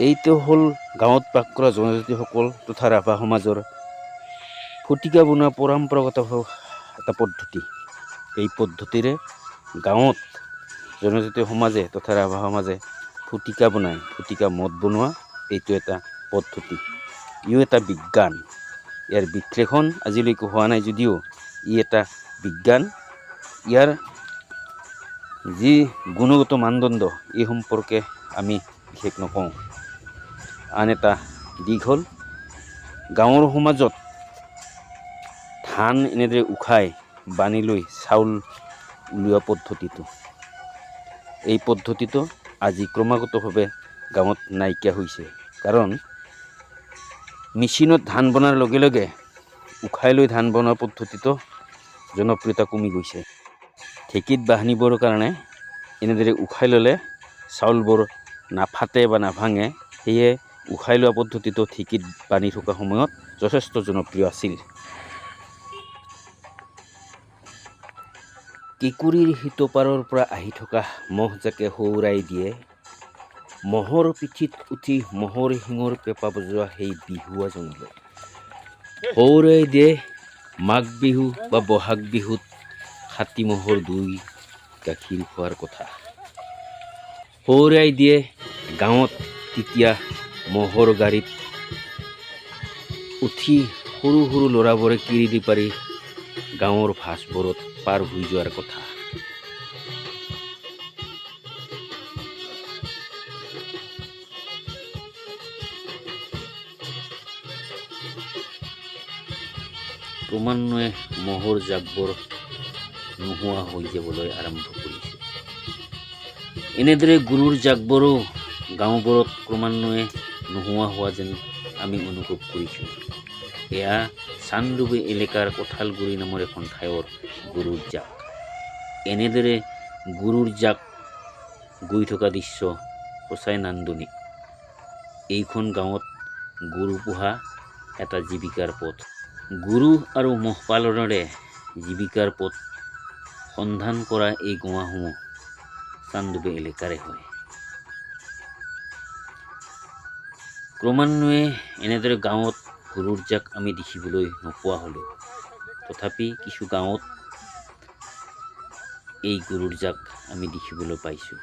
এইটো হ'ল গাঁৱত বাস কৰা জনজাতিসকল তথা ৰাভা সমাজৰ ফটিকা বনোৱা পৰম্পৰাগত এটা পদ্ধতি। এই পদ্ধতিৰে গাঁৱত জনজাতি সমাজে তথা ৰাভা সমাজে ফটিকা বনায়, ফটিকা মদ বনোৱা এইটো এটা পদ্ধতি। ইও এটা বিজ্ঞান। ইয়াৰ বিশ্লেষণ আজিলৈকে হোৱা নাই যদিও ই এটা বিজ্ঞান। ইয়াৰ যি গুণগত মানদণ্ড এই সম্পৰ্কে আমি বিশেষ নকওঁ। আন এটা দিশ হ'ল গাঁৱৰ সমাজত ধান এনেদৰে উখাই বানি লৈ চাউল উলিওৱা পদ্ধতিটো, এই পদ্ধতিটো আজি ক্ৰমাগতভাৱে গাঁৱত নাইকিয়া হৈছে। কাৰণ মেচিনত ধান বনাৰ লগে লগে উখাই লৈ ধান বনোৱা পদ্ধতিটো জনপ্ৰিয়তা কমি গৈছে। ঢেঁকীত বানিবৰ কাৰণে এনেদৰে উখাই ল'লে চাউলবোৰ নাফাটে বা নাভাঙে, সেয়ে উখাই লোৱা পদ্ধতিটো ঢেঁকীত বানি থকা সময়ত যথেষ্ট জনপ্ৰিয় আছিল। কেঁকুৰিৰ সিটোপাৰৰ পৰা আহি থকা মহজাকে সৌৰাই দিয়ে, মহৰ পিঠিত উঠি মহৰ শিঙৰ পেঁপা বজোৱা সেই বিহুৱা জনলৈ। সৌৰাই দিয়ে মাঘ বিহু বা বহাগ বিহুত খাটি মহৰ দৈ গাখীৰ খোৱাৰ কথা। সৌৰাই দিয়ে গাঁৱত তেতিয়া মহৰ গাড়ীত উঠি সৰু সৰু ল'ৰাবোৰে কিৰিলি পাৰি গাঁৱৰ ভাঁজবোৰত পাৰ হৈ যোৱাৰ কথা। ক্ৰমান্বয়ে মহৰ জাকবোৰ নোহোৱা হৈ যাবলৈ আৰম্ভ কৰিছে। এনেদৰে গৰুৰ জাকবোৰো গাঁওবোৰত ক্ৰমান্বয়ে নোহোৱা হোৱা যেন আমি অনুভৱ কৰিছোঁ। এয়া চান্দুবি এলেকাৰ কঁঠালগুৰি নামৰ এখন ঠাইৰ গৰুৰ জাক। এনেদৰে গৰুৰ জাক গৈ থকা দৃশ্য সঁচাই নান্দনিক। এইখন গাঁৱত গৰু পোহা এটা জীৱিকাৰ পথ। গৰু আৰু মহ পালনেৰে জীৱিকাৰ পথ সন্ধান কৰা এই গাঁওসমূহ চান্দুবি এলেকাৰে হয়। ক্ৰমান্বয়ে এনেদৰে গাঁৱত গৰুৰ জাক আমি দেখিবলৈ নোপোৱা হ'লোঁ। তথাপি কিছু গাঁৱত এই গৰুৰ জাক আমি দেখিবলৈ পাইছোঁ।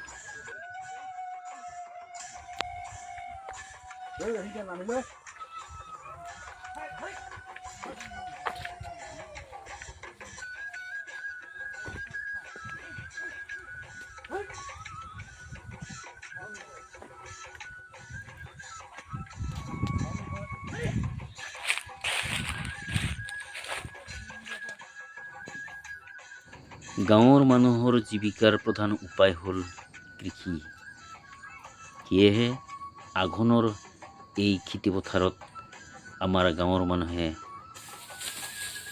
গাঁৱৰ মানুহৰ জীৱিকাৰ প্ৰধান উপায় হ'ল কৃষি। সেয়েহে আঘোণৰ এই খেতিপথাৰত আমাৰ গাঁৱৰ মানুহে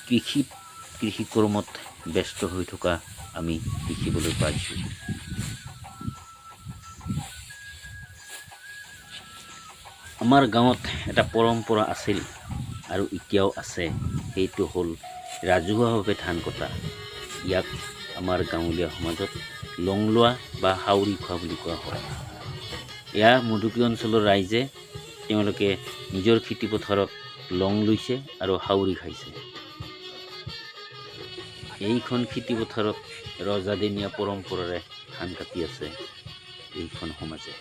কৃষি কৰ্মত ব্যস্ত হৈ থকা আমি দেখিবলৈ পাইছোঁ। আমাৰ গাঁৱত এটা পৰম্পৰা আছিল আৰু এতিয়াও আছে, সেইটো হ'ল ৰাজহুৱাভাৱে ধান কটা। ইয়াক আমাৰ গাঁৱলীয়া সমাজত লং লোৱা বা হাউৰি খোৱা বুলি কোৱা হয়। এয়া মধুকি অঞ্চলৰ ৰাইজে তেওঁলোকে নিজৰ খেতিপথাৰত লং লৈছে আৰু হাউৰি খাইছে। এইখন খেতিপথাৰত ৰজাদিনীয়া পৰম্পৰাৰে ধান কাটি আছে এইখন সমাজে।